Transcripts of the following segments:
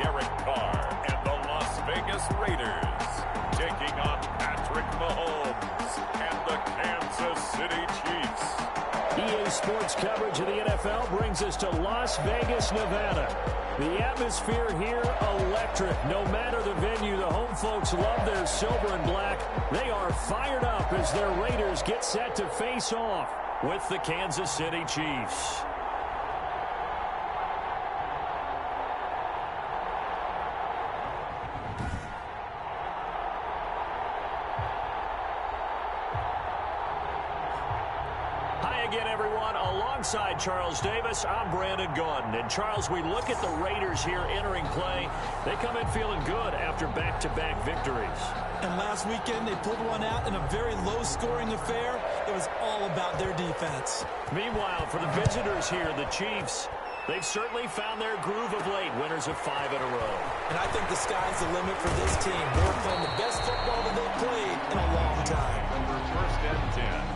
Derek Carr and the Las Vegas Raiders, taking on Patrick Mahomes and the Kansas City Chiefs. EA Sports coverage of the NFL brings us to Las Vegas, Nevada. The atmosphere here, electric. No matter the venue, the home folks love their silver and black. They are fired up as their Raiders get set to face off with the Kansas City Chiefs. Alongside Charles Davis, I'm Brandon Gaudin. And Charles, we look at the Raiders here entering play. They come in feeling good after back-to-back victories. And last weekend, they pulled one out in a very low-scoring affair. It was all about their defense. Meanwhile, for the visitors here, the Chiefs, they've certainly found their groove of late, winners of 5 in a row. And I think the sky's the limit for this team. They're playing the best football that they've played in a long time. First and 10.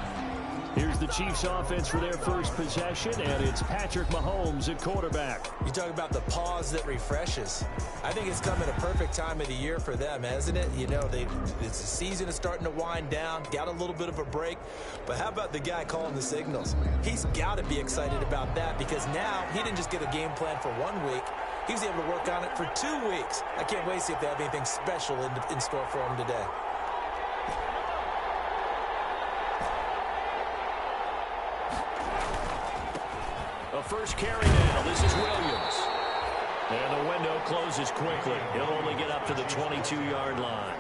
Here's the Chiefs offense for their first possession, and it's Patrick Mahomes at quarterback. You talk about the pause that refreshes. I think it's come at a perfect time of the year for them, hasn't it? You know, the season is starting to wind down, got a little bit of a break. But how about the guy calling the signals? He's got to be excited about that because now he didn't just get a game plan for 1 week. He was able to work on it for 2 weeks. I can't wait to see if they have anything special in store for him today. A first carry now. This is Williams. And the window closes quickly. He'll only get up to the 22-yard line.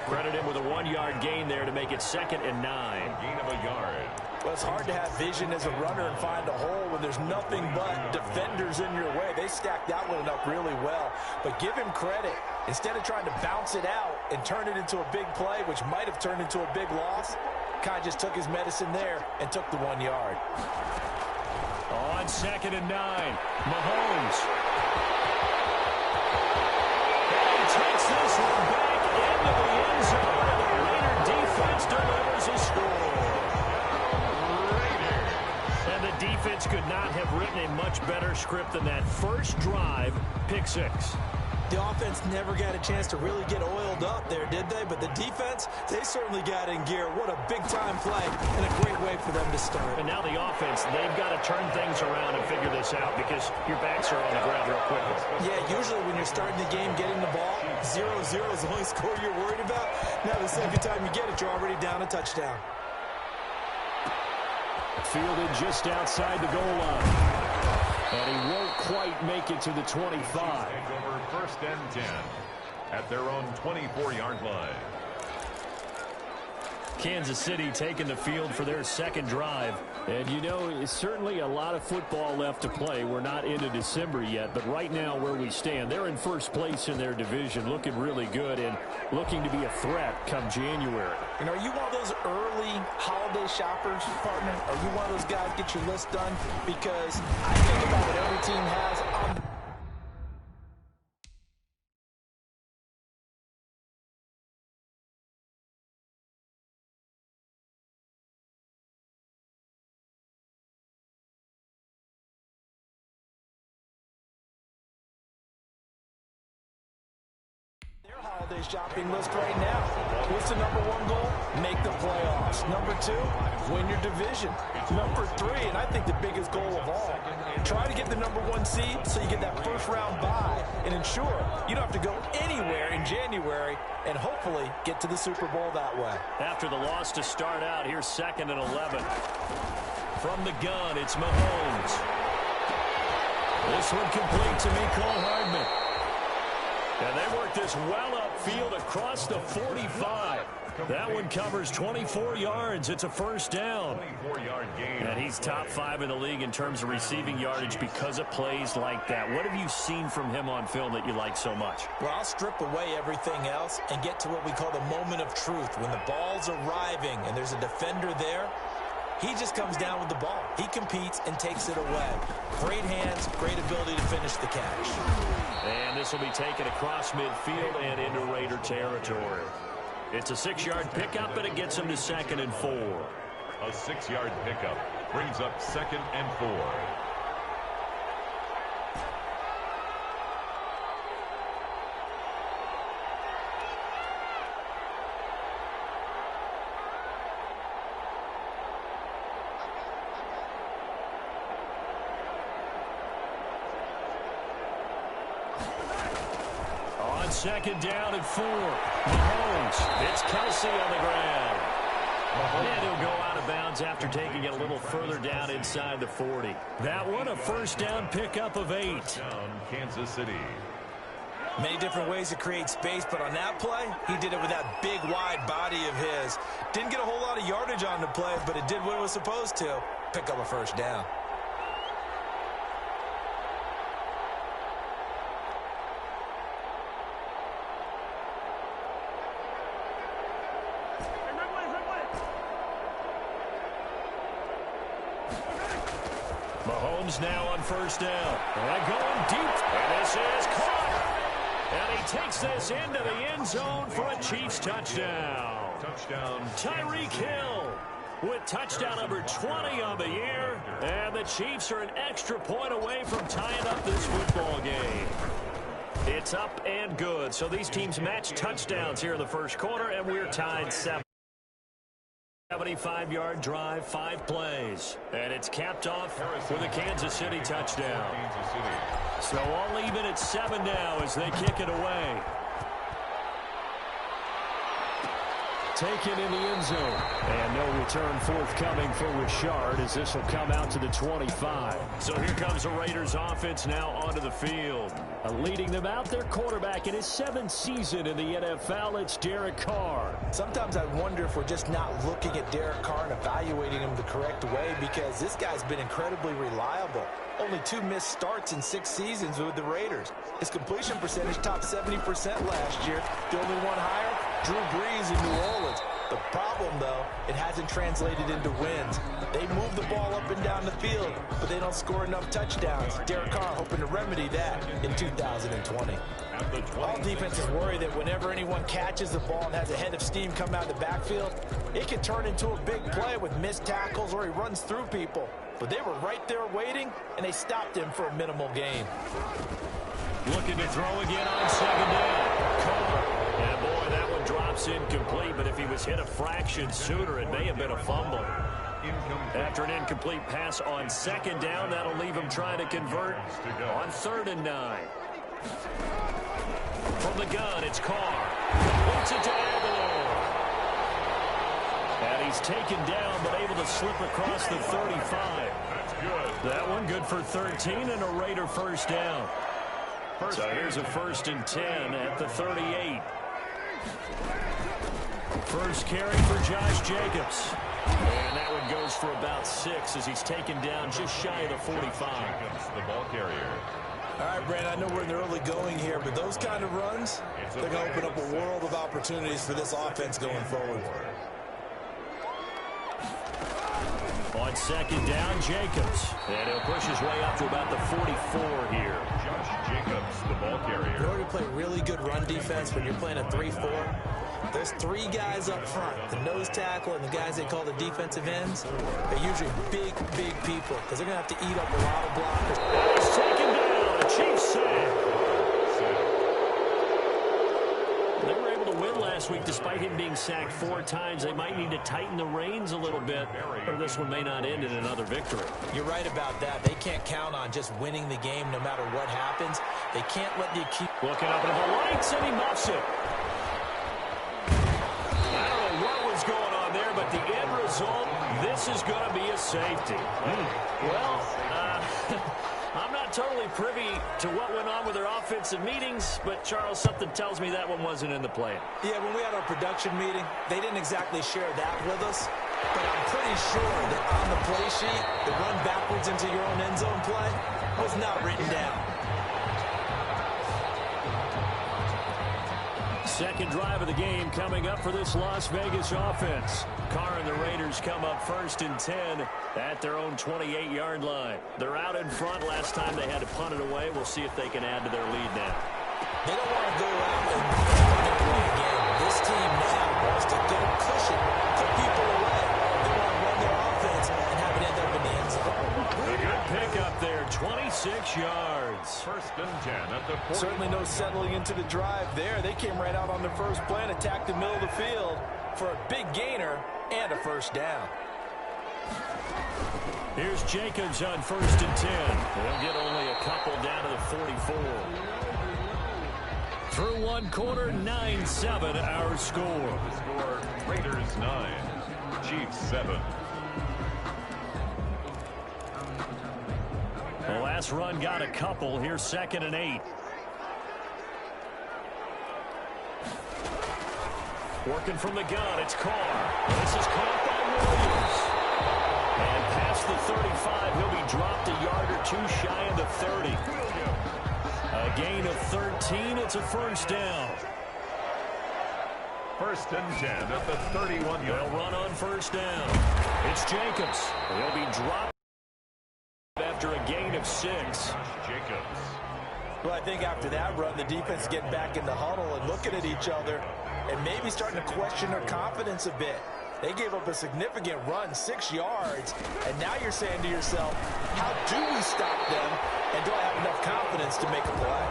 Credit him with a 1-yard gain there to make it 2nd and 9. Gain of a yard. Well, it's hard to have vision as a runner and find a hole when there's nothing but defenders in your way. They stacked that one up really well. But give him credit. Instead of trying to bounce it out and turn it into a big play, which might have turned into a big loss, Kai just took his medicine there and took the 1 yard. On 2nd and 9, Mahomes. And he takes this one back into the end zone, and the Raider defense delivers a score. And the defense could not have written a much better script than that first drive, pick 6. The offense never got a chance to really get oiled up there, did they? But the defense, they certainly got in gear. What a big-time play and a great way for them to start. And now the offense, they've got to turn things around and figure this out because your backs are on the ground real quickly. Yeah, usually when you're starting the game, getting the ball, 0-0 is the only score you're worried about. Now the second time you get it, you're already down a touchdown. Fielded just outside the goal line. And he won't quite make it to the 25. Over 1st and 10 at their own 24-yard line. Kansas City taking the field for their second drive. And, you know, it's certainly a lot of football left to play. We're not into December yet, but right now where we stand, they're in first place in their division, looking really good and looking to be a threat come January. And are you one of those early holiday shoppers, partner? Are you one of those guys get your list done? Because I think about what every team has on the holiday shopping list right now. What's the number 1 goal? Make the playoffs. Number 2, win your division. Number 3, and I think the biggest goal of all, try to get the number 1 seed so you get that first round bye and ensure you don't have to go anywhere in January and hopefully get to the Super Bowl that way. After the loss to start out, here's 2nd and 11. From the gun, it's Mahomes. This one complete to Mecole Hardman. And they work this well upfield across the 45. That one covers 24 yards. It's a first down. 24-yard gain. And he's top 5 in the league in terms of receiving yardage because of plays like that. What have you seen from him on film that you like so much? Well, I'll strip away everything else and get to what we call the moment of truth. When the ball's arriving and there's a defender there, he just comes down with the ball. He competes and takes it away. Great hands, great ability to finish the catch. And this will be taken across midfield and into Raider territory. It's a 6-yard pickup, and it gets him to 2nd and 4. A 6-yard pickup brings up 2nd and 4. second down and 4. Mahomes. It's Kelsey on the ground. And he'll go out of bounds after taking it a little further down inside the 40. That one, a first down pickup of 8. Down, Kansas City. Many different ways to create space, but on that play, he did it with that big, wide body of his. Didn't get a whole lot of yardage on the play, but it did what it was supposed to. Pick up a first down. Mahomes now on first down. And going deep. And this is caught. And he takes this into the end zone for a Chiefs touchdown. Touchdown. Tyreek Hill with touchdown number 20 on the year. And the Chiefs are an extra point away from tying up this football game. It's up and good. So these teams match touchdowns here in the first quarter, and we're tied 7. 75-yard drive, 5 plays. And it's capped off with a Kansas City touchdown. Kansas City. So all even at 7 now as they kick it away. Taken in the end zone. And no return forthcoming for Richard as this will come out to the 25. So here comes the Raiders offense now onto the field. Leading them out, their quarterback in his 7th season in the NFL, it's Derek Carr. Sometimes I wonder if we're just not looking at Derek Carr and evaluating him the correct way, because this guy's been incredibly reliable. Only 2 missed starts in 6 seasons with the Raiders. His completion percentage topped 70% last year. The only one higher, Drew Brees in New Orleans. The problem, though, it hasn't translated into wins. They move the ball up and down the field, but they don't score enough touchdowns. Derek Carr hoping to remedy that in 2020. All defenses worry that whenever anyone catches the ball and has a head of steam come out of the backfield, it can turn into a big play with missed tackles or he runs through people. But they were right there waiting, and they stopped him for a minimal gain. Looking to throw again on second down. Carr. And boy, that one drops incomplete, but if he was hit a fraction sooner, it may have been a fumble. After an incomplete pass on second down, that'll leave him trying to convert on 3rd and 9. From the gun, it's Carr. Puts it to Aguilar. And he's taken down, but able to slip across the 35. That's good. That one good for 13 and a Raider first down. So here's a 1st and 10 at the 38. First carry for Josh Jacobs. And that one goes for about 6 as he's taken down just shy of the 45. Jacobs, the ball carrier. All right, Brandon, I know we're in the early going here, but those kind of runs, they're going to open up a world of opportunities for this offense going forward. On second down, Jacobs. And he'll push his way up to about the 44 here. Josh Jacobs, the ball carrier. In order to play really good run defense when you're playing a 3-4, those 3 guys up front, the nose tackle and the guys they call the defensive ends, are usually big, big people because they're going to have to eat up a lot of blockers. He's taken down. A Chiefs sack. They were able to win last week despite him being sacked 4 times. They might need to tighten the reins a little bit, or this one may not end in another victory. You're right about that. They can't count on just winning the game no matter what happens. They can't let the keep looking up into the lights, and he muffs it. I don't know what was going on there, but the end result, this is going to be a safety. Well, I'm not totally privy to what went on with their offensive meetings, but, Charles, something tells me that one wasn't in the plan. Yeah, when we had our production meeting, they didn't exactly share that with us, but I'm pretty sure that on the play sheet, the run backwards into your own end zone play was not written down. Second drive of the game coming up for this Las Vegas offense. Carr and the Raiders come up 1st and 10 at their own 28-yard line. They're out in front. Last time they had to punt it away. We'll see if they can add to their lead now. They don't want to go out and punt it away again. This team now wants to get a cushion, put people away. They want to run their offense and have it end up in the end zone. A good pickup there, 26 yards. 1st and 10 at the 40. Certainly no settling into the drive there. They came right out on their first play and attacked the middle of the field for a big gainer and a first down. Here's Jacobs on 1st and 10. They'll get only a couple down to the 44. Through one quarter, 9-7 our score. The score, Raiders 9, Chiefs 7. The last run got a couple. Here's 2nd and 8. Working from the gun, it's Carr. This is caught by Williams. And past the 35, he'll be dropped a yard or two shy of the 30. A gain of 13, it's a first down. 1st and 10 at the 31-yard. They'll run on first down. It's Jacobs. He'll be dropped after a gain of 6. Jacobs. Well, I think after that run, the defense getting back in the huddle and looking at each other and maybe starting to question their confidence a bit. They gave up a significant run, 6 yards, and now you're saying to yourself, how do we stop them, and do I have enough confidence to make a play?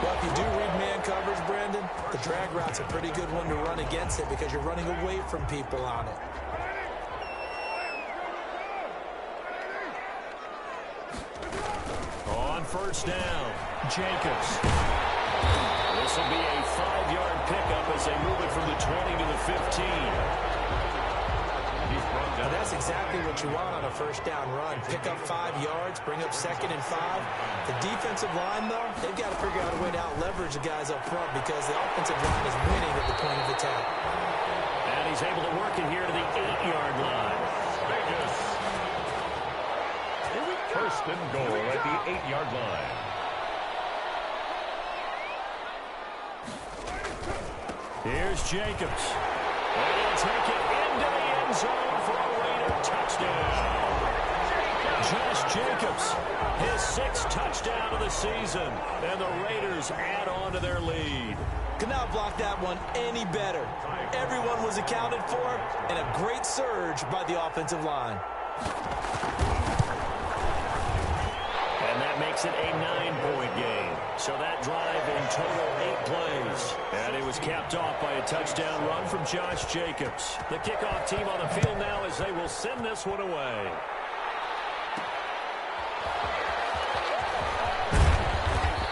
Well, if you do read man coverage, Brandon, the drag route's a pretty good one to run against it because you're running away from people on it. On first down, Jacobs. This will be a 5-yard pickup as they move it from the 20 to the 15. Now that's exactly what you want on a first down run. Pick up 5 yards, bring up 2nd and 5. The defensive line, though, they've got to figure out a way to out-leverage the guys up front because the offensive line is winning at the point of attack. And he's able to work it here to the 8-yard line. Vegas. 1st and goal at the 8-yard line. Here's Jacobs. And he'll take it into the end zone for a Raider touchdown. Josh Jacobs, his 6th touchdown of the season. And the Raiders add on to their lead. Could not block that one any better. Everyone was accounted for, and a great surge by the offensive line. And that makes it a 9-point game. So that drive in total 8 plays. And it was capped off by a touchdown run from Josh Jacobs. The kickoff team on the field now as they will send this one away.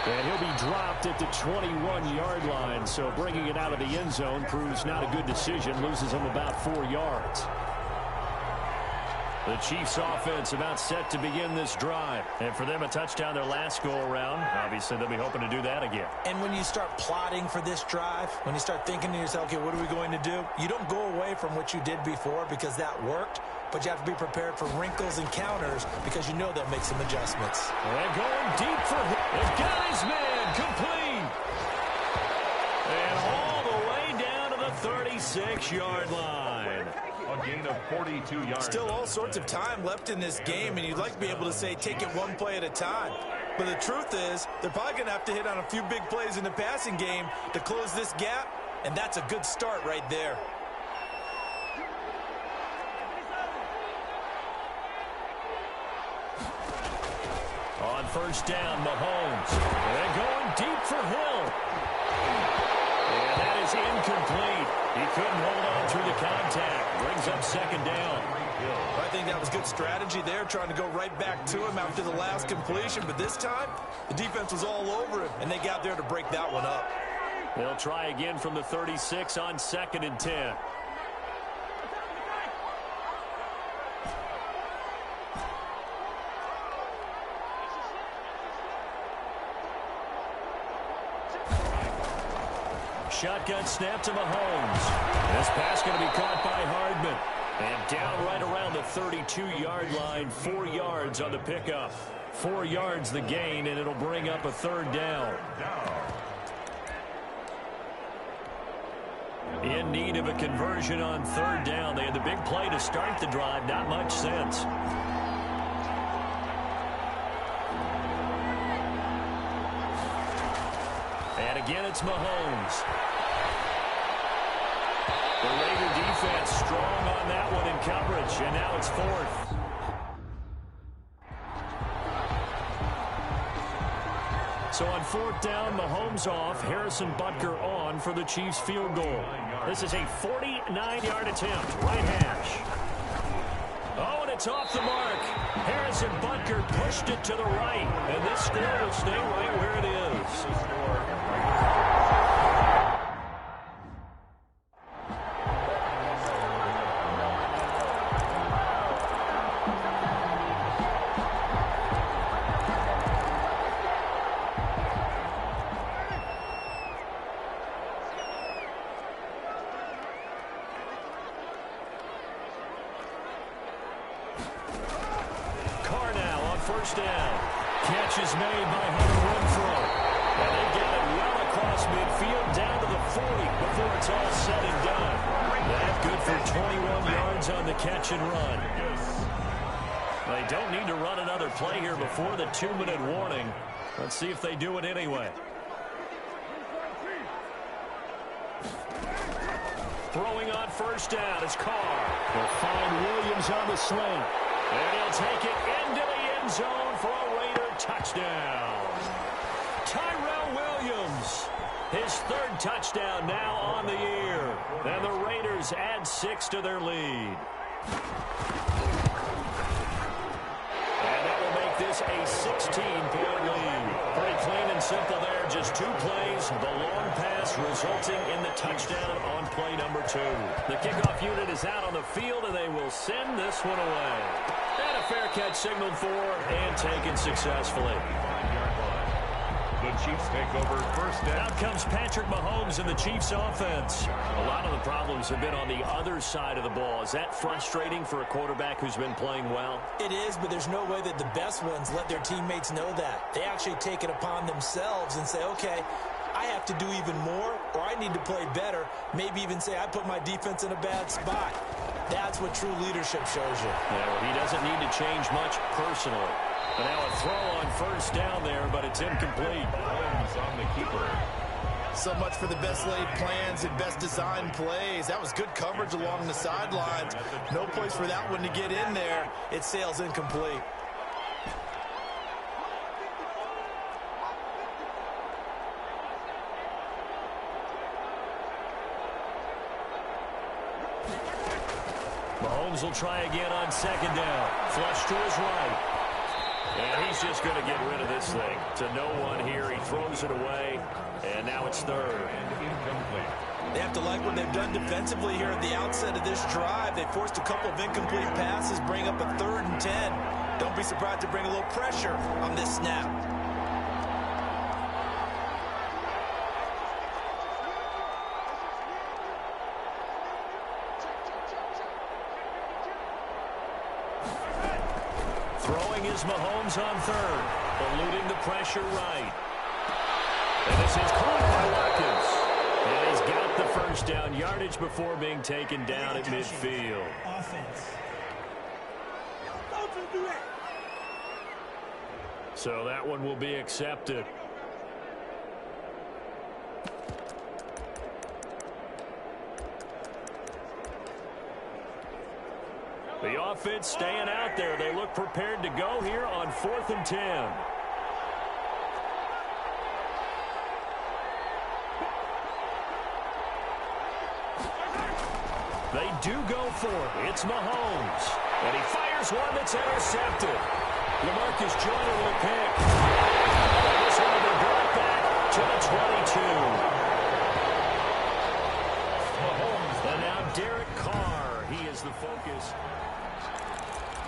And he'll be dropped at the 21-yard line. So bringing it out of the end zone proves not a good decision. Loses him about 4 yards. The Chiefs offense about set to begin this drive. And for them, a touchdown their last go-around. Obviously, they'll be hoping to do that again. And when you start plotting for this drive, when you start thinking to yourself, okay, what are we going to do? You don't go away from what you did before because that worked, but you have to be prepared for wrinkles and counters because you know they'll make some adjustments. And going deep for him. The guy's man, complete. And all the way down to the 36-yard line. A gain of 42 yards. Still all sorts of time left in this game, and you'd like to be able to say take it one play at a time. But the truth is, they're probably going to have to hit on a few big plays in the passing game to close this gap, and that's a good start right there. On first down, Mahomes. And going deep for Hill. And that is incomplete. He couldn't hold on through the contact. Brings up 2nd down. I think that was good strategy there, trying to go right back to him after the last completion. But this time, the defense was all over him, and they got there to break that one up. They'll try again from the 36 on 2nd and 10. Shotgun snap to Mahomes. This pass going to be caught by Hardman. And down right around the 32-yard line, 4 yards on the pickup. 4 yards the gain, and it'll bring up a 3rd down. In need of a conversion on 3rd down. They had the big play to start the drive. Not much sense. And again, it's Mahomes. The Raider defense strong on that one in coverage, and now it's 4th. So on 4th down, Mahomes off, Harrison Butker on for the Chiefs field goal. This is a 49-yard attempt, right hash. Oh, and It's off the mark. Harrison Butker pushed it to the right, and this score will stay right where it is. First down. Catch is made by Hunter Renfrow. And they get it well across midfield down to the 40 before it's all said and done. That good for 21 yards on the catch and run. They don't need to run another play here before the 2-minute warning. Let's see if they do it anyway. Throwing on first down is Carr. They'll find Williams on the slant. And he'll take it into the end zone for a Raider touchdown. Tyrell Williams, his third touchdown now on the year. And the Raiders add 6 to their lead. And that will make this a 16-point lead. Pretty clean and simple there. Just 2 plays. The long pass resulting in the touchdown on play number 2. The kickoff unit is out on the field, and they will send this one away. And a fair catch signaled for and taken successfully. The Chiefs take over first down. Out comes Patrick Mahomes and the Chiefs offense. A lot of the problems have been on the other side of the ball. Is that frustrating for a quarterback who's been playing well? It is, but there's no way that the best ones let their teammates know that. They actually take it upon themselves and say, okay, I have to do even more, or I need to play better. Maybe even say I put my defense in a bad spot. That's what true leadership shows you. Yeah, well, he doesn't need to change much personally. But now a throw on first down there, but it's incomplete. Holmes on the keeper. So much for the best laid plans and best designed plays. That was good coverage along the sidelines. No place for that one to get in there. It sails incomplete. Mahomes will try again on second down. Flush to his right. And he's just going to get rid of this thing. To no one here. He throws it away. And now it's third. They have to like what they've done defensively here at the outset of this drive. They forced a couple of incomplete passes, bring up a 3rd and 10. Don't be surprised to bring a little pressure on this snap. Throwing is Mahomes on third. Eluding the pressure right. And this is caught by Watkins. And he's got the first down yardage before being taken down at midfield. So that one will be accepted. The offense staying out there. They look prepared to go here on 4th and 10. They do go for it. It's Mahomes. And he fires one that's intercepted. LaMarcus Joyner with a pick. And this one will be brought back to the 22. Mahomes. And now Derek Carr. He is the focus.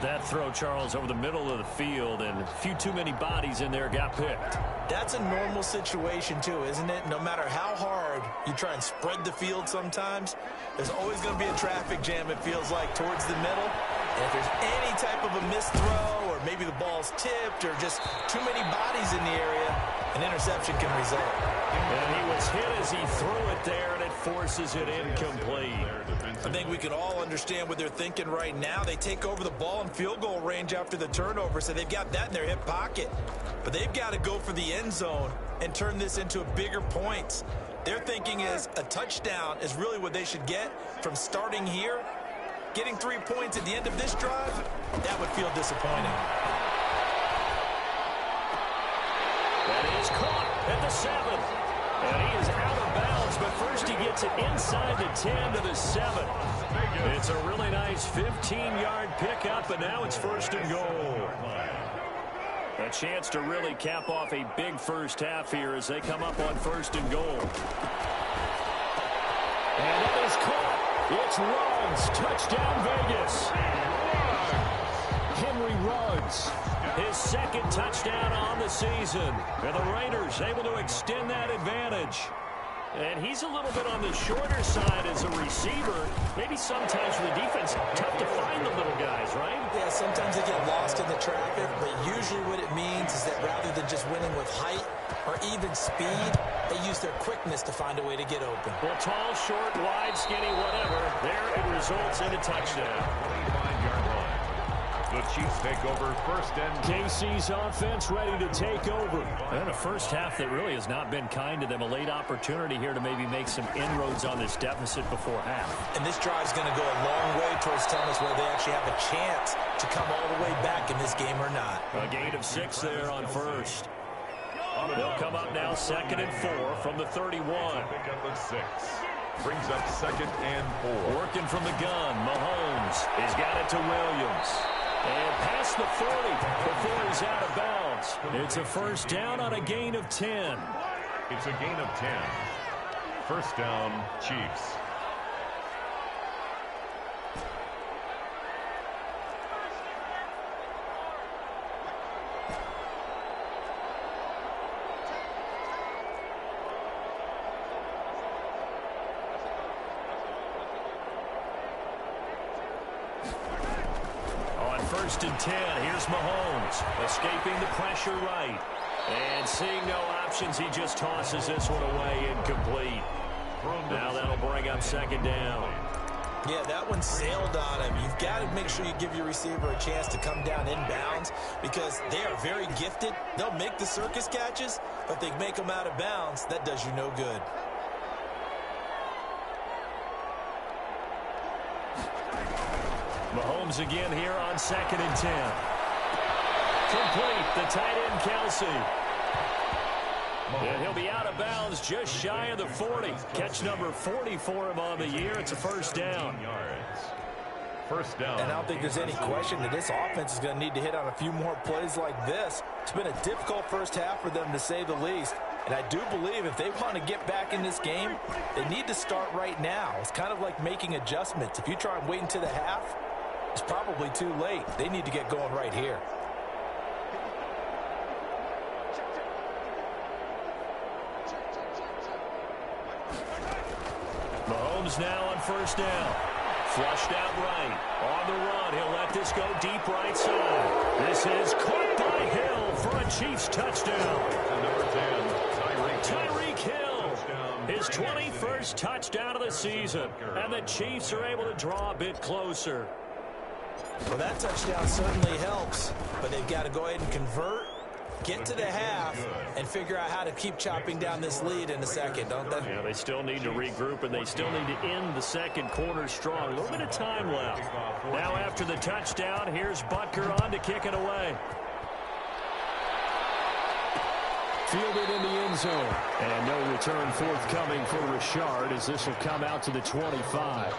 That throw, Charles, over the middle of the field, and a few too many bodies in there got picked. That's a normal situation, too, isn't it? No matter how hard you try and spread the field sometimes, there's always going to be a traffic jam, it feels like, towards the middle. And if there's any type of a missed throw, or maybe the ball's tipped, or just too many bodies in the area, an interception can result. And he was hit as he threw it there, and it forces it incomplete. I think we can all understand what they're thinking right now. They take over the ball in field goal range after the turnover, so they've got that in their hip pocket. But they've got to go for the end zone and turn this into a bigger points. Their thinking is a touchdown is really what they should get from starting here. Getting 3 points at the end of this drive, that would feel disappointing. That is caught at the 7. And he is out of bounds, but first he gets gets it inside the 10 to the 7. It's a really nice 15-yard pickup, and now it's 1st and goal. A chance to really cap off a big first half here as they come up on 1st and goal. And it is caught. It's Ruggs. Touchdown, Vegas. Henry Ruggs. His 2nd touchdown on the season. And the Raiders able to extend that advantage. And he's a little bit on the shorter side as a receiver. Maybe sometimes for the defense, tough to find the little guys, right? Yeah, sometimes they get lost in the traffic, but usually what it means is that rather than just winning with height or even speed, they use their quickness to find a way to get open. Well, tall, short, wide, skinny, whatever, there it results in a touchdown. 25-yard line. The Chiefs take over 1st and KC's offense ready to take over. And a first half that really has not been kind to them. A late opportunity here to maybe make some inroads on this deficit before half. And this drive is going to go a long way towards telling us whether they actually have a chance to come all the way back in this game or not. A gain of 6 there on 1st. They'll come up now 2nd and 4 from the 31. Pickup of 6. Brings up 2nd and 4. Working from the gun, Mahomes has got it to Williams. And past the 40 before he's out of bounds. It's a 1st down on a gain of 10. It's a gain of 10. 1st down, Chiefs. On 1st and 10, here's Mahomes, escaping the pressure right. And seeing no options, he just tosses this one away incomplete. Now that'll bring up 2nd down. Yeah, that one sailed on him. You've got to make sure you give your receiver a chance to come down inbounds because they are very gifted. They'll make the circus catches, but if they make them out of bounds, that does you no good. Mahomes again here on 2nd and 10. Complete, the tight end Kelsey. And he'll be out of bounds just shy of the 40. Catch number 40 for him on the year. It's a 1st down. 1st down. And I don't think there's any question that this offense is going to need to hit on a few more plays like this. It's been a difficult first half for them, to say the least. And I do believe if they want to get back in this game, they need to start right now. It's kind of like making adjustments. If you try and wait until the half, it's probably too late. They need to get going right here. Mahomes now on 1st down. Flushed out right. On the run. He'll let this go deep right side. This is caught by Hill for a Chiefs touchdown. Number 10, Tyreek Hill. His 21st touchdown of the season. And the Chiefs are able to draw a bit closer. Well, that touchdown certainly helps, but they've got to go ahead and convert, get to the half, and figure out how to keep chopping down this lead in a second, don't they? Yeah, they still need to regroup, and they still need to end the 2nd quarter strong. A little bit of time left. Now after the touchdown, here's Butker on to kick it away. Fielded in the end zone. And no return forthcoming for Richard as this will come out to the 25.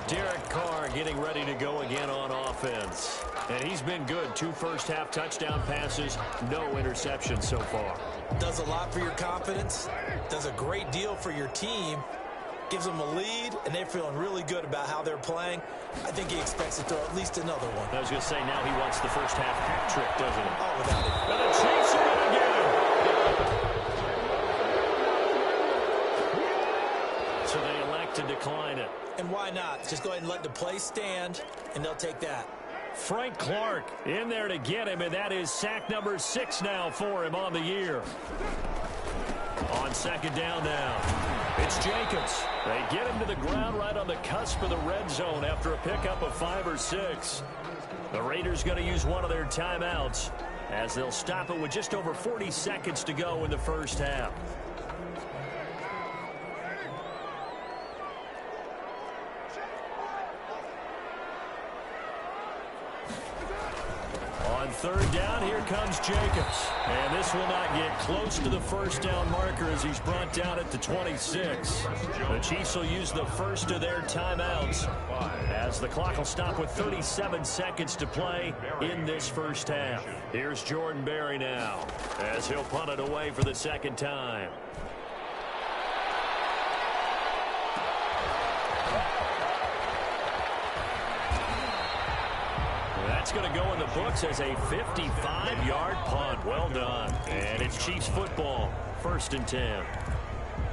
Derek Carr getting ready to go again on offense. And he's been good. 2 first-half touchdown passes, no interceptions so far. Does a lot for your confidence, does a great deal for your team, gives them a lead, and they're feeling really good about how they're playing. I think he expects to throw at least another one. I was going to say, now he wants the first-half hat trick, doesn't he? Oh, without it. And the Chiefs are in again. So they elect to decline it. And why not? Just go ahead and let the play stand, and they'll take that. Frank Clark in there to get him, and that is sack number 6 now for him on the year. On 2nd down now, it's Jacobs. They get him to the ground right on the cusp of the red zone after a pickup of 5 or 6. The Raiders going to use one of their timeouts as they'll stop it with just over 40 seconds to go in the first half. On third down. Here comes Jacobs. And this will not get close to the first down marker as he's brought down at the 26. The Chiefs will use the first of their timeouts as the clock will stop with 37 seconds to play in this first half. Here's Jordan Berry now as he'll punt it away for the second time. That's going to go in the books as a 55-yard punt. Well done. And it's Chiefs football, 1st and 10.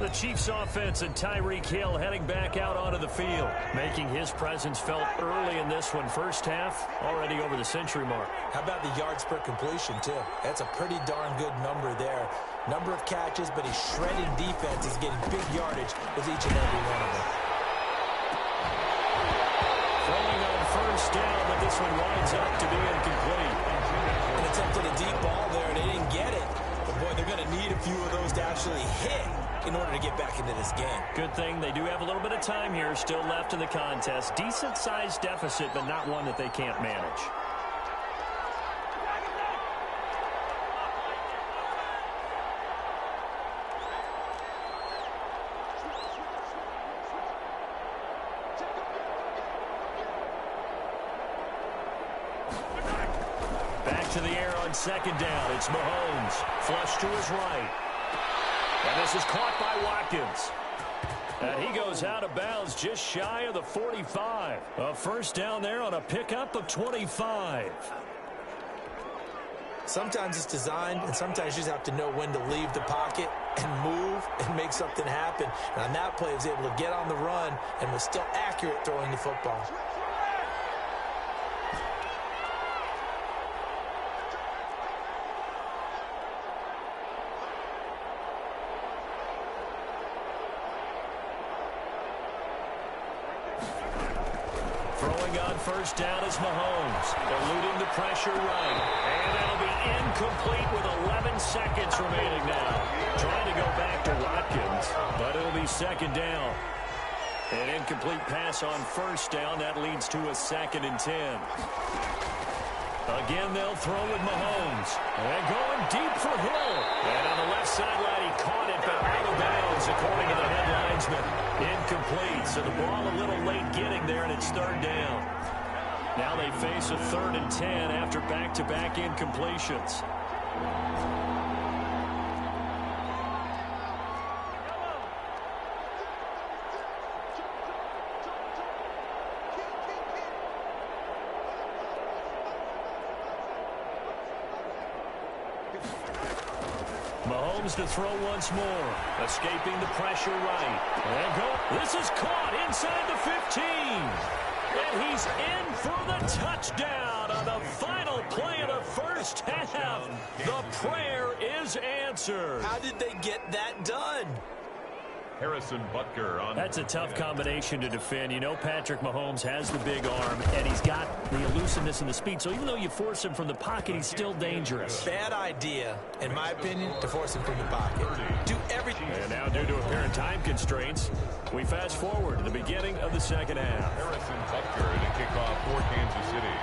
The Chiefs offense and Tyreek Hill heading back out onto the field, making his presence felt early in this one. First half, already over the century mark. How about the yards per completion, too? That's a pretty darn good number there. Number of catches, but he's shredding defense. He's getting big yardage with each and every one of them. Throwing on first down, but this one winds up to be incomplete. And attempted a deep ball there, and they didn't get it. But, boy, they're going to need a few of those to actually hit in order to get back into this game. Good thing they do have a little bit of time here still left in the contest. Decent-sized deficit, but not one that they can't manage. Back to the air on second down. It's Mahomes. Flush to his right. And this is caught by Watkins. And he goes out of bounds just shy of the 45. A first down there on a pickup of 25. Sometimes it's designed, and sometimes you just have to know when to leave the pocket and move and make something happen. And on that play, he was able to get on the run and was still accurate throwing the football. First down is Mahomes, eluding the pressure right. And that'll be incomplete with 11 seconds remaining now. Trying to go back to Watkins, but it'll be second down. An incomplete pass on first down. That leads to a 2nd and 10. Again, they'll throw with Mahomes. And going deep for Hill. And on the left sideline, he caught it, but out of bounds, according to the head linesman. Incomplete, so the ball a little late getting there, and it's third down. Now they face a 3rd and 10 after back-to-back incompletions. Mahomes to throw once more. Escaping the pressure right. And go. This is caught inside the 15. And he's in for the touchdown on the final play of the first half. The prayer is answered. How did they get that done? Harrison Butker on. That's a tough combination to defend. You know Patrick Mahomes has the big arm, and he's got the elusiveness and the speed. So even though you force him from the pocket, he's still dangerous. Bad idea, in my opinion, to force him from the pocket. Do everything. And now due to apparent time constraints, we fast forward to the beginning of the second half. Harrison Butker to kick off for Kansas City.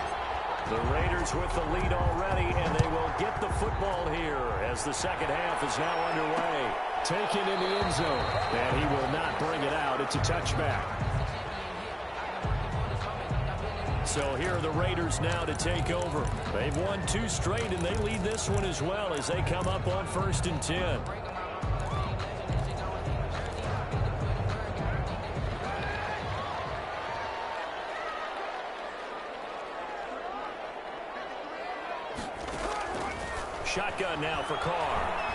The Raiders with the lead already, and they will get the football here as the second half is now underway. Taken in the end zone, and he will not bring it out. It's a touchback. So here are the Raiders now to take over. They've won 2 straight, and they lead this one as well as they come up on 1st and 10. Shotgun now for Carr.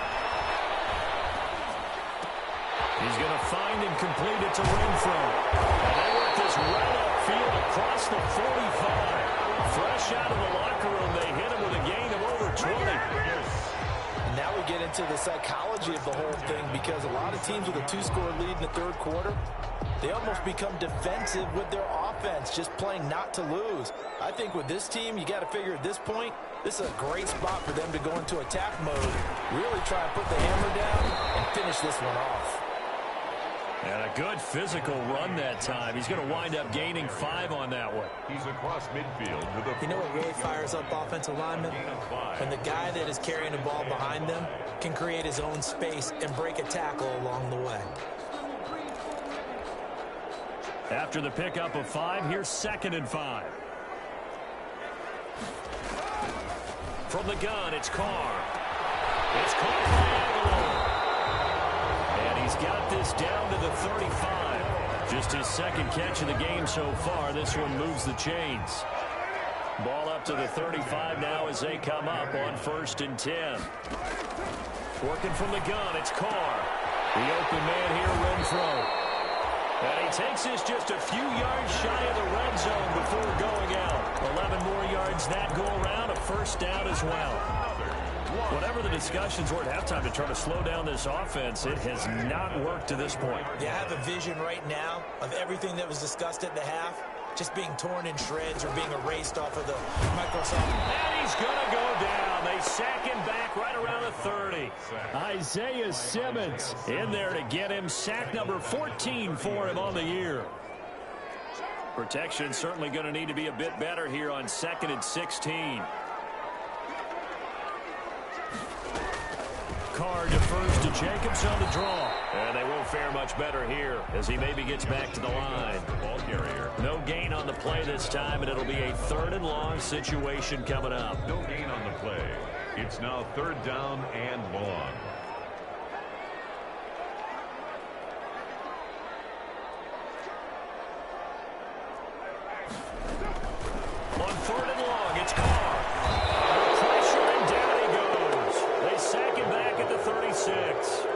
He's going to find and complete it to Renfro. And they work this right upfield across the 45. Fresh out of the locker room, they hit him with a gain of over 20. Now we get into the psychology of the whole thing, because a lot of teams with a 2-score lead in the third quarter, they almost become defensive with their offense, just playing not to lose. I think with this team, you got to figure at this point, this is a great spot for them to go into attack mode, really try and put the hammer down and finish this one off. And a good physical run that time. He's going to wind up gaining 5 on that one. He's across midfield to the... You know what really fires up offensive linemen? When the guy that is carrying the ball behind them can create his own space and break a tackle along the way. After the pickup of 5, here's 2nd and 5. From the gun, it's Carr. It's caught by Aguilar. And he's got this down to the 35. Just his 2nd catch of the game so far. This one moves the chains. Ball up to the 35 now as they come up on 1st and 10. Working from the gun, it's Carr. The open man here, Renfro. And he takes this just a few yards shy of the red zone before going out. 11 more yards that go around, a 1st down as well. Whatever the discussions were at halftime to try to slow down this offense, it has not worked to this point. Yeah, I have a vision right now of everything that was discussed at the half just being torn in shreds or being erased off of the Microsoft. And he's going to go down. They sack him back right around the 30. Isaiah Simmons in there to get him. Sack number 14 for him on the year. Protection certainly going to need to be a bit better here on 2nd and 16. Carr defers to Jacobs on the draw. And they won't fare much better here as he maybe gets back to the line. Ball carrier. No gain on the play this time, and it'll be a 3rd and long situation coming up. No gain on the play. It's now 3rd down and long. On 3rd and long, it's Carr. Pressure, and down he goes. They sack him back at the 36.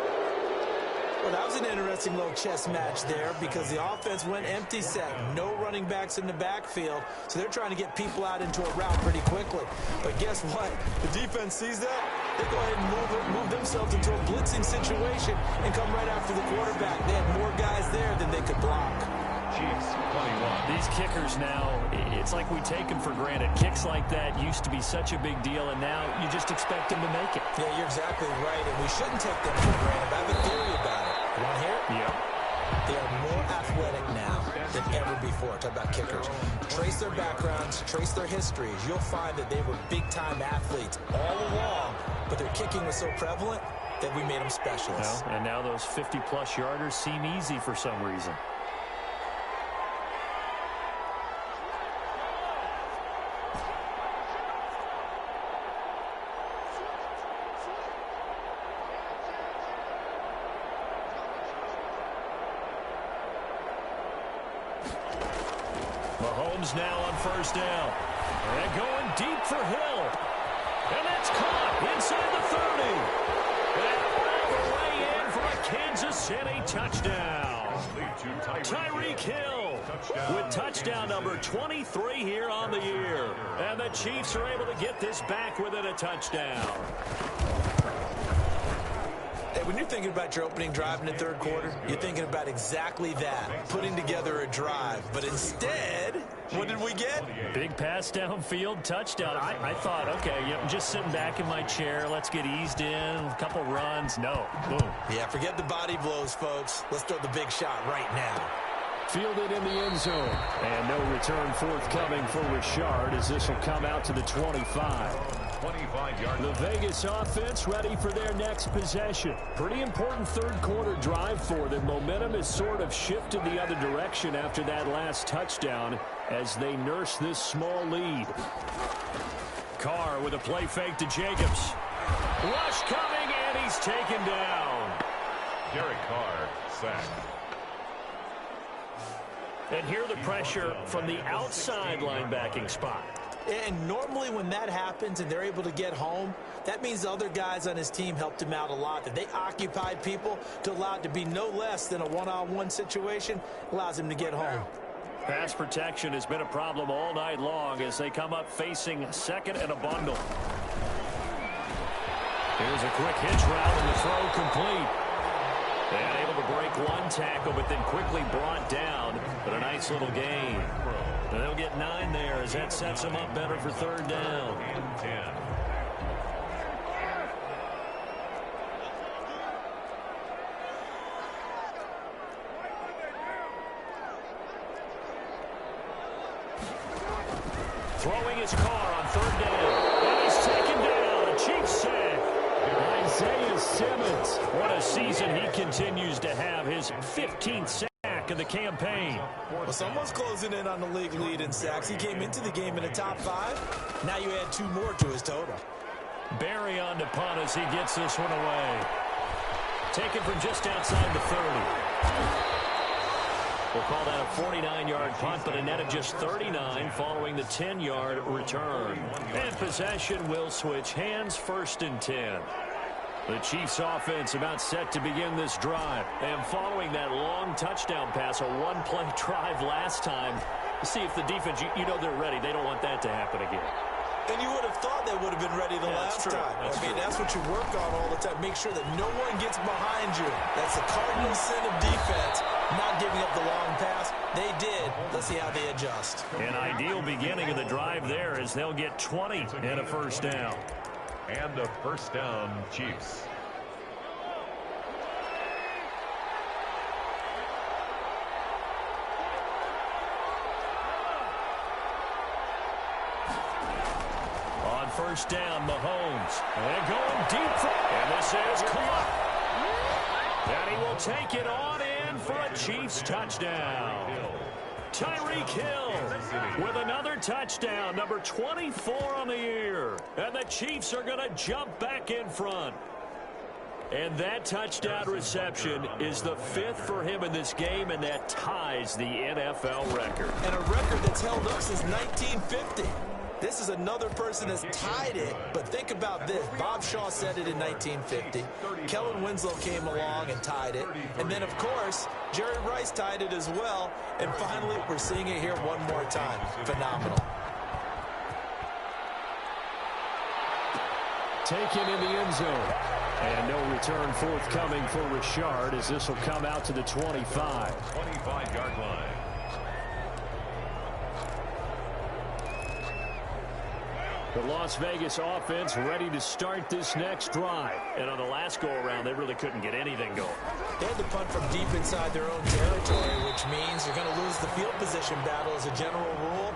Well, that was an interesting little chess match there because the offense went empty set. No running backs in the backfield, so they're trying to get people out into a route pretty quickly. But guess what? The defense sees that. They go ahead and move themselves into a blitzing situation and come right after the quarterback. They had more guys there than they could block. Chiefs 21. These kickers now, it's like we take them for granted. Kicks like that used to be such a big deal, and now you just expect them to make it. Yeah, you're exactly right, and we shouldn't take them for granted. I have a theory about it. You want to hear it? Yeah. They are more athletic now than ever before. Talk about kickers. Trace their backgrounds, trace their histories. You'll find that they were big-time athletes all along, but their kicking was so prevalent that we made them specialists. No, and now those 50-plus yarders seem easy for some reason. Mahomes now on 1st down. And going deep for Hill. And that's caught inside the 30. And all the way in for a Kansas City touchdown. Tyreek Hill with touchdown number 23 here on the year. And the Chiefs are able to get this back within a touchdown. When you're thinking about your opening drive in the 3rd quarter, you're thinking about exactly that, putting together a drive. But instead, what did we get? Big pass downfield, touchdown. I thought, okay, I'm just sitting back in my chair. Let's get eased in, a couple runs. No, boom. Yeah, forget the body blows, folks. Let's throw the big shot right now. Fielded in the end zone. And no return forthcoming for Richard as this will come out to the 25. 25-yard. The Vegas offense ready for their next possession. Pretty important 3rd quarter drive for them. Momentum has sort of shifted the other direction after that last touchdown as they nurse this small lead. Carr with a play fake to Jacobs. Rush coming, and he's taken down. Derek Carr sacked. And here the pressure from the outside linebacking spot. And normally when that happens and they're able to get home, that means the other guys on his team helped him out a lot. That they occupied people to allow it to be no less than a one-on-one situation allows him to get home. Pass protection has been a problem all night long as they come up facing 2nd and a bundle. Here's a quick hitch route and the throw complete. And able to break one tackle, but then quickly brought down. But a nice little gain. And they'll get 9 there as that sets them up better for 3rd down. And 10. Throwing his car on third down. And he's taken down. A Chiefs sack. Isaiah Simmons. What a season he continues to have. His 15th sack of the campaign. Well, someone's closing in on the league lead in sacks. He came into the game in the top 5. Now you add 2 more to his total. Barry on to punt as he gets this one away. Taken from just outside the 30. We'll call that a 49-yard punt, but a net of just 39 following the 10-yard return. And possession will switch hands, 1st and 10. The Chiefs offense about set to begin this drive. And following that long touchdown pass, a one-play drive last time, see if the defense, you know they're ready. They don't want that to happen again. And you would have thought they would have been ready the last time. That's what you work on all the time. Make sure that no one gets behind you. That's the cardinal sin of defense, not giving up the long pass. They did. Let's see how they adjust. An ideal beginning of the drive there as they'll get 20 and a 1st down. And a 1st down, Chiefs. On 1st down, Mahomes. And going deep. And this is caught. And he will take it on in for a Chiefs touchdown. Tyreek Hill with another touchdown, number 24 on the year. And the Chiefs are going to jump back in front. And that touchdown reception is the 5th for him in this game, and that ties the NFL record. And a record that's held up since 1950. This is another person that's tied it, but think about this. Bob Shaw said it in 1950. Kellen Winslow came along and tied it. And then, of course, Jerry Rice tied it as well. And finally, we're seeing it here one more time. Phenomenal. Taken in the end zone. And no return forthcoming for Richard as this will come out to the 25. 25-yard line. The Las Vegas offense ready to start this next drive. And on the last go-around, they really couldn't get anything going. They had to punt from deep inside their own territory, which means they're going to lose the field position battle as a general rule.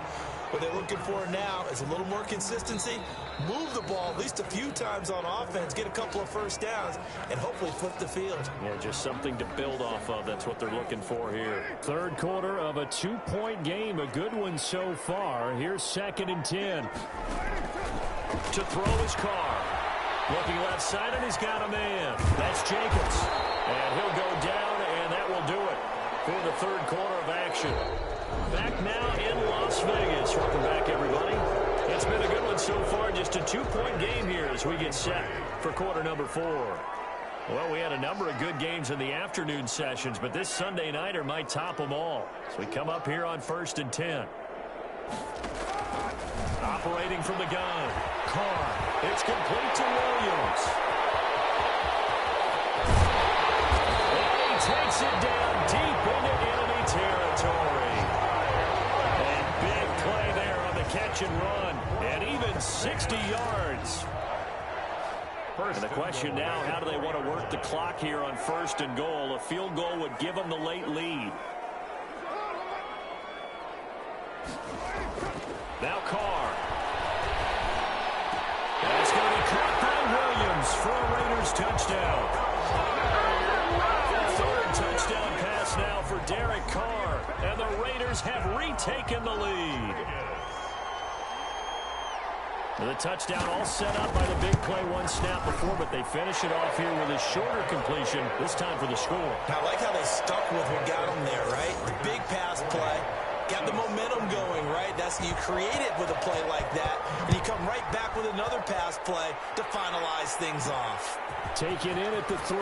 What they're looking for now is a little more consistency, move the ball at least a few times on offense, get a couple of 1st downs, and hopefully flip the field. Yeah, just something to build off of. That's what they're looking for here. 3rd quarter of a 2-point game, a good one so far. Here's 2nd and 10. To throw his car. Looking left side, and he's got a man. That's Jacobs. And he'll go down, and that will do it for the 3rd quarter of action. Back now in Las Vegas. Welcome back, everybody. It's been a good one so far. Just a 2-point game here as we get set for quarter number 4. Well, we had a number of good games in the afternoon sessions, but this Sunday nighter might top them all. So we come up here on 1st and 10. Operating from the gun. Carr. It's complete to Williams. And he takes it down deep into enemy territory. And big play there on the catch and run. And even 60 yards. And the question now, how do they want to work the clock here on 1st and goal? A field goal would give them the late lead. Now Carr. That's going to be caught by Williams for a Raiders touchdown. 3rd touchdown pass now for Derek Carr. And the Raiders have retaken the lead. The touchdown all set up by the big play, one snap before, but they finish it off here with a shorter completion, this time for the score. I like how they stuck with what got them there, right? The big pass play. Got the momentum going, right? That's you create it with a play like that, and you come right back with another pass play to finalize things off. Taken in at the 3.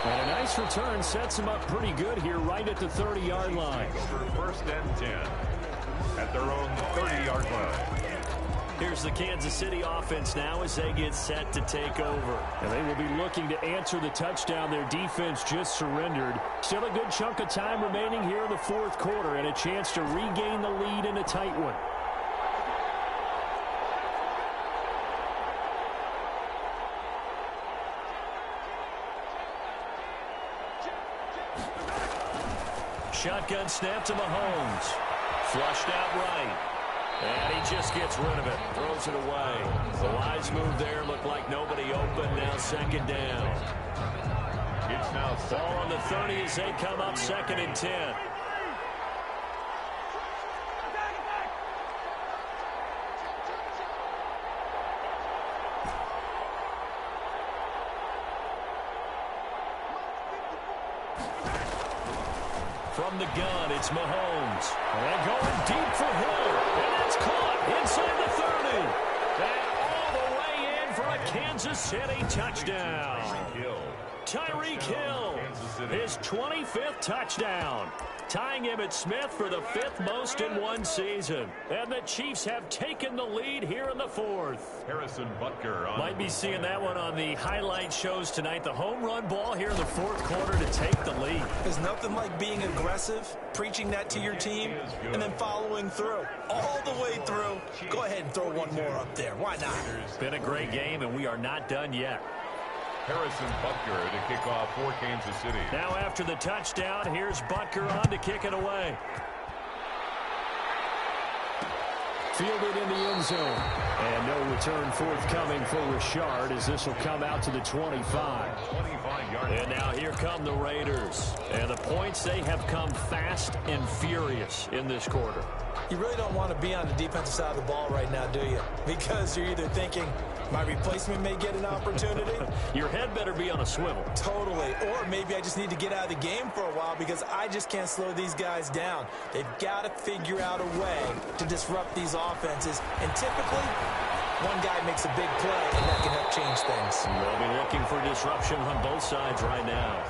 And a nice return sets him up pretty good here right at the 30-yard line. For 1st and 10 at their own 30-yard line. Here's the Kansas City offense now as they get set to take over. And they will be looking to answer the touchdown their defense just surrendered. Still a good chunk of time remaining here in the 4th quarter and a chance to regain the lead in a tight one. Shotgun snap to Mahomes. Flushed out right. And he just gets rid of it. Throws it away. The wise move there. Looked like nobody open. Now second down. It's now Ball on the 30 as they come up 2nd and 10. From the gun, it's Mahomes. And going deep for Hill. And that's caught inside the 30. And all the way in for a Kansas City touchdown. Tyreek Hill, his 25th touchdown, tying him at Smith for the 5th most in one season. And the Chiefs have taken the lead here in the 4th. Harrison Butker. Might be seeing that one on the highlight shows tonight. The home run ball here in the 4th quarter to take the lead. There's nothing like being aggressive, preaching that to your team, and then following through. All the way through. Go ahead and throw one more up there. Why not? It's been a great game, and we are not done yet. Harrison Butker to kick off for Kansas City. Now after the touchdown, here's Butker on to kick it away. Fielded in the end zone. And no return forthcoming for Richard as this will come out to the 25. 25 yards. And now here come the Raiders. And the points, they have come fast and furious in this quarter. You really don't want to be on the defensive side of the ball right now, do you? Because you're either thinking, my replacement may get an opportunity. Your head better be on a swivel. Totally. Or maybe I just need to get out of the game for a while because I just can't slow these guys down. They've got to figure out a way to disrupt these offenses. And typically, one guy makes a big play, and that can help change things. They'll be looking for disruption on both sides right now.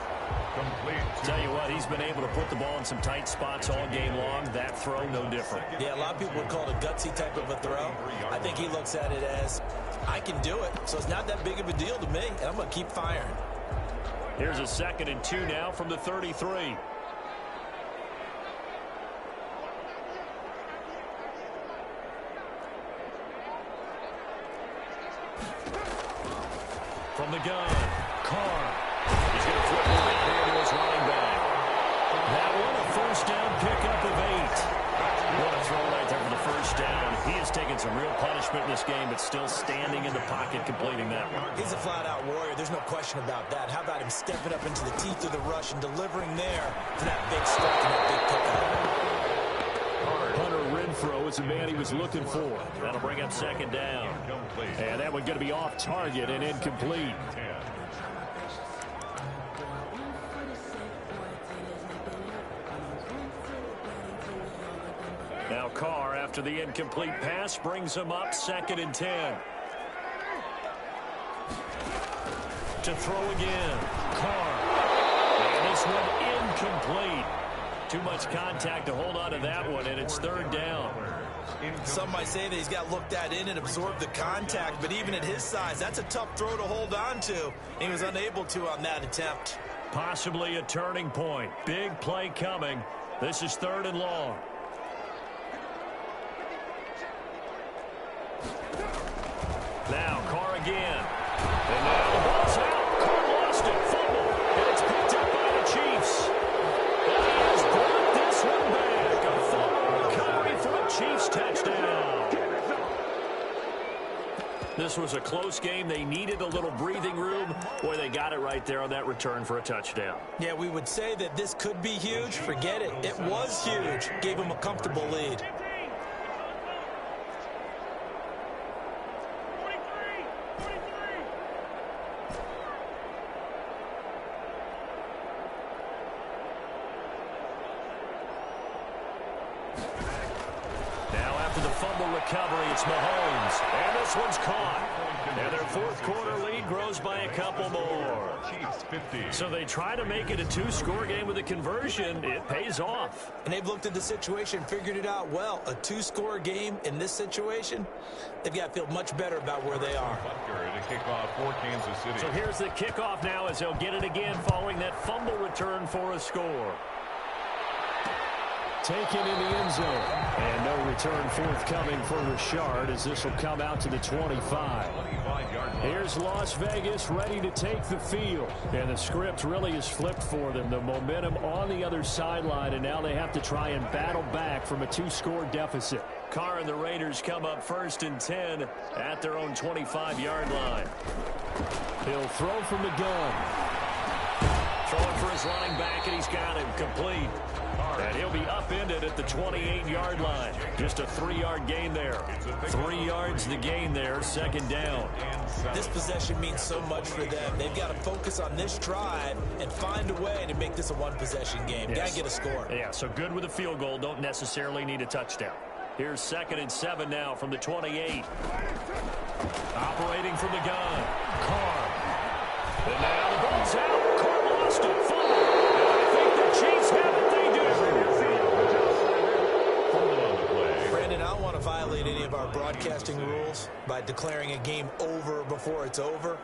Complete. Tell you what, he's been able to put the ball in some tight spots all game long. That throw, no different. Yeah, a lot of people would call it a gutsy type of a throw. I think he looks at it as, I can do it, so it's not that big of a deal to me, and I'm going to keep firing. Here's a 2nd and 2 now from the 33. From the gun, Carr. He's going to flip it right here to his running back. That one, a first down pickup of 8. What a throw right there for the first down. He has taken some real punishment in this game, but still standing in the pocket, completing that one. He's a flat-out warrior. There's no question about that. How about him stepping up into the teeth of the rush and delivering there for that big strike and that big pickup? Hunter Renfrow is the man he was looking for. That'll bring up 2nd down. And that one going to be off target and incomplete. Now Carr, after the incomplete pass, brings him up 2nd and 10. To throw again. Carr. And this one incomplete. Too much contact to hold on to that one, and it's 3rd down. Some might say that he's got looked at in and absorbed the contact, but even at his size, that's a tough throw to hold on to. He was unable to on that attempt. Possibly a turning point. Big play coming. This is 3rd and long. Now, Carr again. And now the ball's out. Carr lost it. Fumble. And it's picked up by the Chiefs. And he has brought this one back. A fumble recovery for a Chiefs touchdown. This was a close game. They needed a little breathing room. Boy, they got it right there on that return for a touchdown. Yeah, we would say that this could be huge. Forget it. It was huge. Gave him a comfortable lead. Recovery, it's Mahomes, and this one's caught. And their 4th quarter lead grows by a couple more. So they try to make it a 2-score game with a conversion. It pays off. And they've looked at the situation, figured it out well. A 2-score game in this situation, they've got to feel much better about where they are. So here's the kickoff now as they'll get it again following that fumble return for a score. Taken in the end zone. And no return forthcoming for Richard as this will come out to the 25. Here's Las Vegas ready to take the field. And the script really is flipped for them. The momentum on the other sideline, and now they have to try and battle back from a 2-score deficit. Carr and the Raiders come up 1st and 10 at their own 25-yard line. He'll throw from the gun. Throwing for his running back, and he's got him complete. And he'll be upended at the 28-yard line. Just a 3-yard gain there. 3 yards the gain there, 2nd down. This possession means so much for them. They've got to focus on this drive and find a way to make this a one-possession game. Yes. Got to get a score. Yeah, so good with a field goal. Don't necessarily need a touchdown. Here's 2nd and 7 now from the 28. Operating from the gun. Carr. And now the ball's out. Carr lost it. And I think the Chiefs have it. They do. Brandon, I don't want to violate any of our broadcasting rules by declaring a game over before it's over.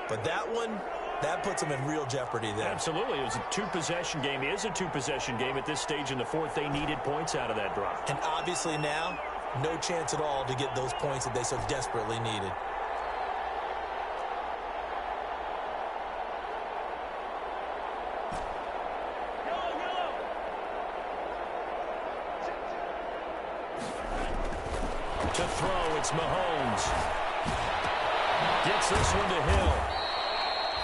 But that one, that puts them in real jeopardy there. Absolutely. It was a two-possession game. It is a two-possession game at this stage in the fourth. They needed points out of that drive. And obviously now, no chance at all to get those points that they so desperately needed. To throw, it's Mahomes. Gets this one to Hill.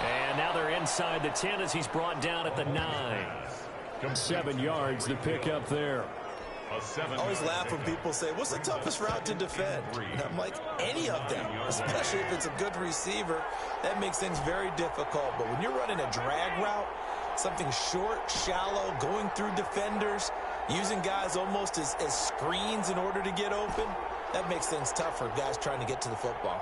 And now they're inside the 10 as he's brought down at the 9. 7 yards, the pickup there. I always laugh when people say, what's the toughest route to defend? And I'm like, any of them, especially if it's a good receiver. That makes things very difficult. But when you're running a drag route, something short, shallow, going through defenders, using guys almost as screens in order to get open, that makes things tough for guys trying to get to the football.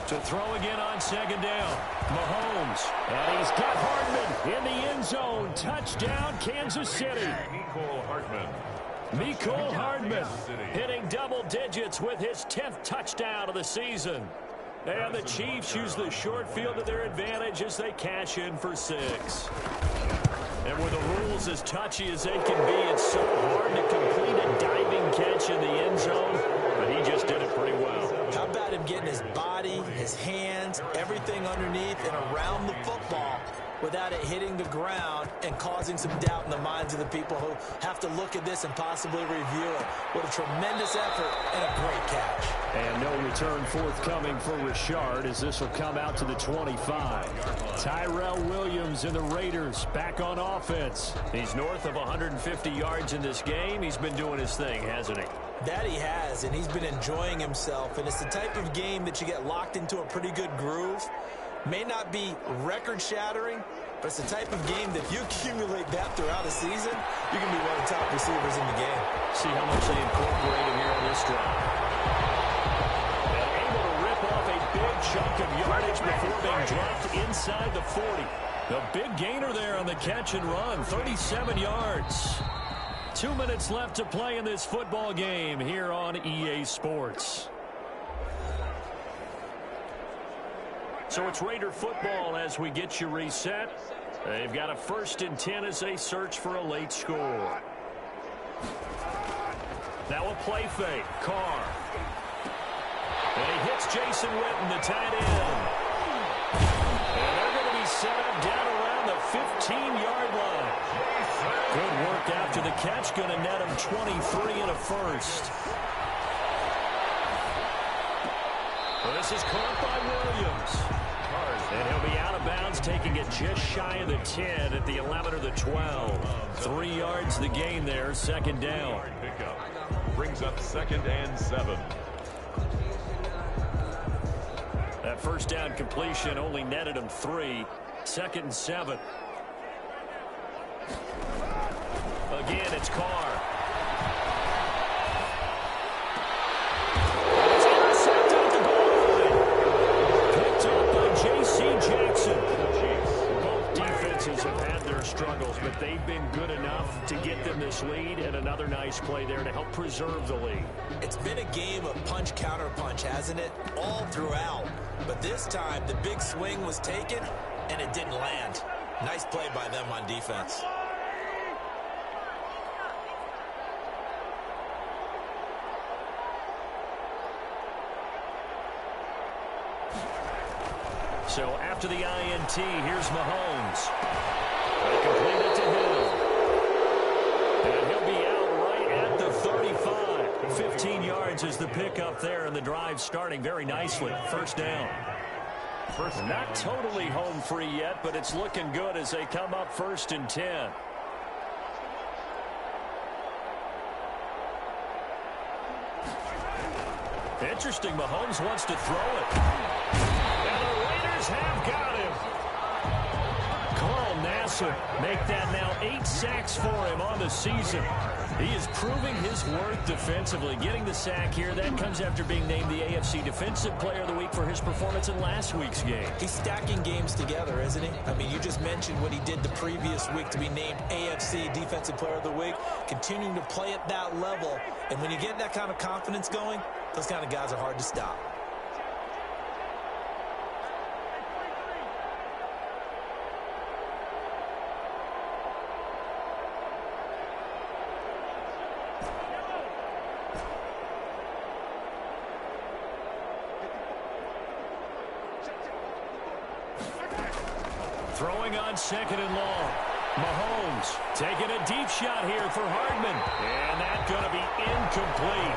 To throw again on 2nd down. Mahomes. And he's got Hardman in the end zone. Touchdown, Kansas City. Mecole Hardman hitting double digits with his 10th touchdown of the season. And the Chiefs use the short field to their advantage as they cash in for 6. And with the rules as touchy as they can be, it's so hard to complete a diving catch in the end zone, but he just did it pretty well. How about him getting his body, his hands, everything underneath and around the football without it hitting the ground and causing some doubt in the minds of the people who have to look at this and possibly review it. What a tremendous effort and a great catch. And no return forthcoming for Richard as this will come out to the 25. Tyrell Williams and the Raiders back on offense. He's north of 150 yards in this game. He's been doing his thing, hasn't he? That he has, and he's been enjoying himself. And it's the type of game that you get locked into a pretty good groove. May not be record-shattering, but it's the type of game that if you accumulate that throughout a season, you can be one of the top receivers in the game. See how much they incorporate him here on this drive. And able to rip off a big chunk of yardage before being dropped inside the 40. The big gainer there on the catch and run, 37 yards. 2 minutes left to play in this football game here on EA Sports. So it's Raider football as we get you reset. They've got a 1st and 10 as they search for a late score. Now a play fake. Carr. And he hits Jason Witten, the tight end. And they're going to be set up down around the 15-yard line. Good work after the catch. Going to net him 23 and a 1st. Well, this is caught by Williams. And he'll be out of bounds, taking it just shy of the 10 at the 11 or the 12. 3 yards the gain there, 2nd down. Brings up 2nd and 7. That 1st down completion only netted him 3. 2nd and 7. Again, it's Carr. struggles, but they've been good enough to get them this lead, and another nice play there to help preserve the lead. It's been a game of punch-counter-punch, hasn't it? All throughout. But this time, the big swing was taken, and it didn't land. Nice play by them on defense. So after the INT, here's Mahomes. They complete it to Hill. And he'll be out right at the 35. 15 yards is the pickup there, and the drive starting very nicely. First down. Not totally home free yet, but it's looking good as they come up 1st and 10. Interesting, Mahomes wants to throw it. And the Raiders have got him. Carl Nassib make that now 8 sacks for him on the season. He is proving his worth defensively. Getting the sack here, that comes after being named the AFC Defensive Player of the Week for his performance in last week's game. He's stacking games together, isn't he? I mean, you just mentioned what he did the previous week to be named AFC Defensive Player of the Week. Continuing to play at that level. And when you get that kind of confidence going, those kind of guys are hard to stop. Throwing on 2nd and long. Mahomes taking a deep shot here for Hardman. And that's going to be incomplete.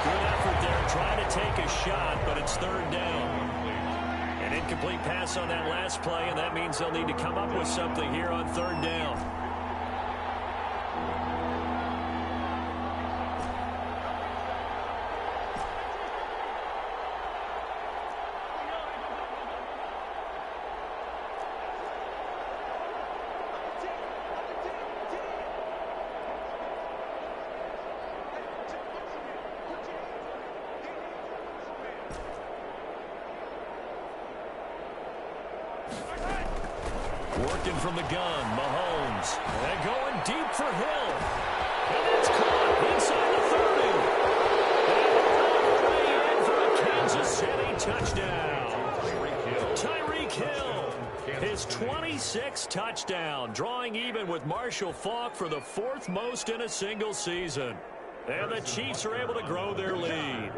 Good effort there trying to take a shot, but it's 3rd down. An incomplete pass on that last play, and that means they'll need to come up with something here on 3rd down. Working from the gun, Mahomes. And going deep for Hill. And it's caught inside the 30. And for a Kansas City touchdown. Tyreek Hill. His 26th touchdown, drawing even with Marshall Faulk for the 4th most in a single season. And the Chiefs are able to grow their lead.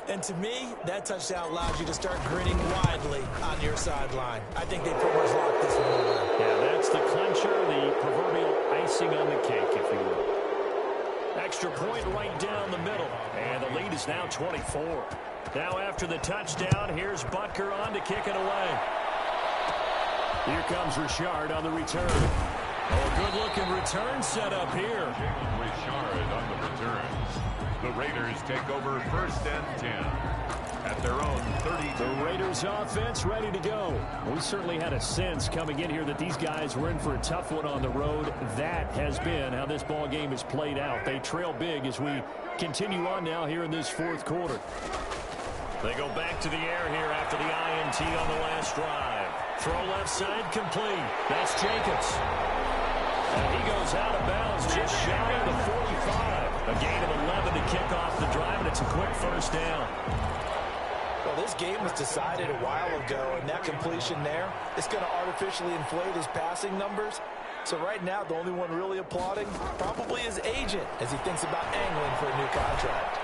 And to me, that touchdown allows you to start grinning widely on your sideline. I think they pretty much locked this one away. Yeah, that's the clincher, the proverbial icing on the cake, if you will. Extra point right down the middle. And the lead is now 24. Now after the touchdown, here's Butker on to kick it away. Here comes Richard on the return. Oh, good-looking return set up here. Richard on the return. The Raiders take over 1st and 10 at their own 32. The Raiders offense ready to go. We certainly had a sense coming in here that these guys were in for a tough one on the road. That has been how this ball game is played out. They trail big as we continue on now here in this 4th quarter. They go back to the air here after the INT on the last drive. Throw left side complete. That's Jacobs. And he goes out of bounds just shy of the 45. A gain of 11 to kick off the drive, and it's a quick 1st down. Well, this game was decided a while ago, and that completion there, it's going to artificially inflate his passing numbers. So right now, the only one really applauding probably his agent as he thinks about angling for a new contract.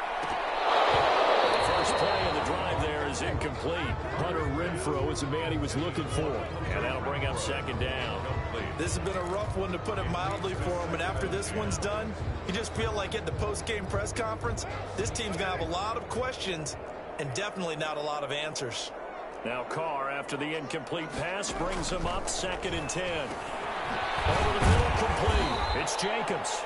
The first play of the drive there is incomplete. Hunter Renfrow is the man he was looking for, and that'll bring up 2nd down. This has been a rough one, to put it mildly, for him. And after this one's done, you just feel like at the post-game press conference, this team's going to have a lot of questions and definitely not a lot of answers. Now Carr, after the incomplete pass, brings him up 2nd and 10. Over the middle, complete. It's Jacobs.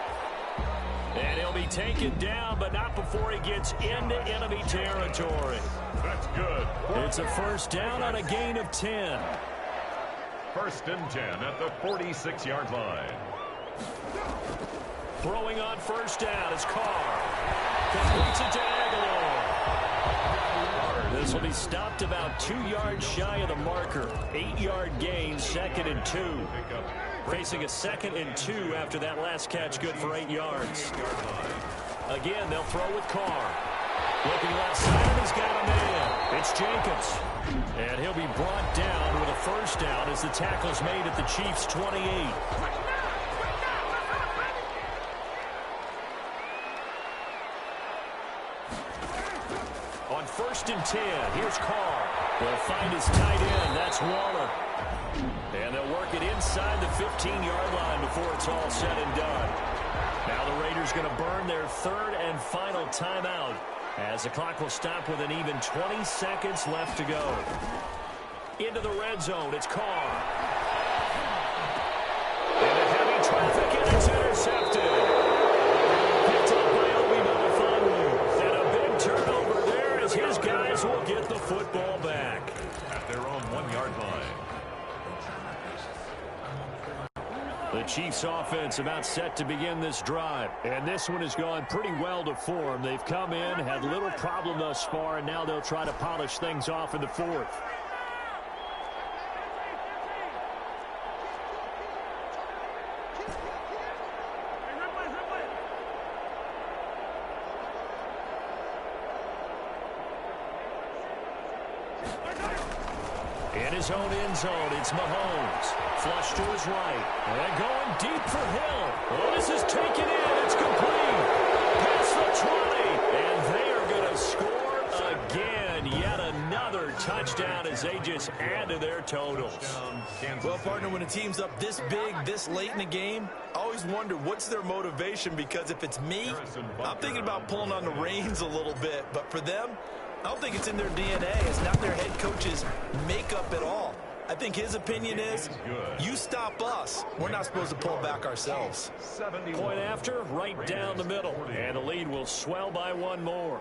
And he'll be taken down, but not before he gets into enemy territory. That's good. It's a 1st down on a gain of 10. 1st and 10 at the 46-yard line. Throwing on 1st down is Carr. Completes it to Aguilar. This will be stopped about 2 yards shy of the marker. 8-yard gain, 2nd and 2. Facing a 2nd and 2 after that last catch, good for 8 yards. Again, they'll throw with Carr. Looking left side, he's got a man. It's Jacobs. And he'll be brought down with a first down as the tackle's made at the Chiefs' 28. On 1st and 10, here's Carr. They'll find his tight end. That's Waller. And they'll work it inside the 15-yard line before it's all said and done. Now the Raiders going to burn their 3rd and final timeout as the clock will stop with an even 20 seconds left to go. Into the red zone, it's Carr. Into heavy traffic, and it's intercepted. Picked up by Obi Melifonwu. And a big turnover there as his guys will get the football back. At their own 1-yard line. The Chiefs offense about set to begin this drive. And this one has gone pretty well to form. They've come in, had little problem thus far, and now they'll try to polish things off in the 4th. In his own end zone, it's Mahomes. Flush to his right. And going deep for Hill. Oh, this is taken in. It's complete. Past the 20. And they are going to score again. Yet another touchdown as they just add to their totals. Well, partner, when a team's up this big, this late in the game, I always wonder what's their motivation, because if it's me, I'm thinking about pulling on the reins a little bit. But for them, I don't think it's in their DNA. It's not their head coach's makeup at all. I think his opinion is, you stop us. We're not supposed to pull back ourselves. Point after, right down the middle. And the lead will swell by 1 more.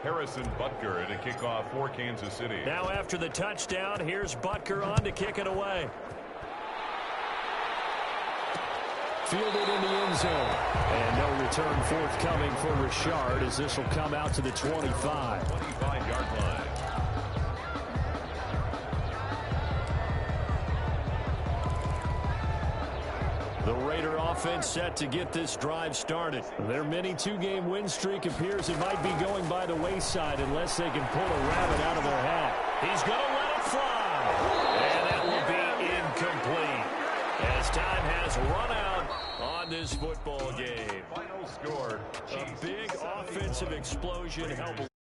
Harrison Butker at a kickoff for Kansas City. Now after the touchdown, here's Butker on to kick it away. Fielded in the end zone. And no return forthcoming for Richard as this will come out to the 25. 25-yard line. The Raider offense set to get this drive started. Their mini 2-game win streak appears it might be going by the wayside unless they can pull a rabbit out of their hat. He's going to let it fly. And that will be incomplete as time has run out on this football game. Final score, A big offensive explosion helped.